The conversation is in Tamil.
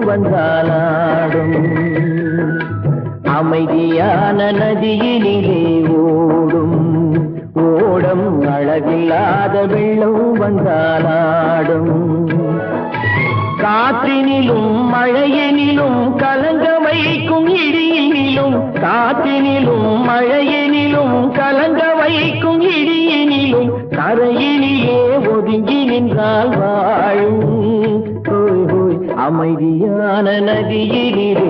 வந்தாலாடும் அமைதியான நதியினிலே ஓடும் ஓடம் அழகில்லாத வெள்ளம் வந்தாலாடும் காற்றினிலும் மழையினிலும் கலங்க வைக்கும் இடியினிலும் காற்றினிலும் மழையினிலும் கலங்க வைக்கும் இடியினிலும் கரையினிலே ஒதுங்கி நின்றால் வாழும் அமைதியான நதியினிலே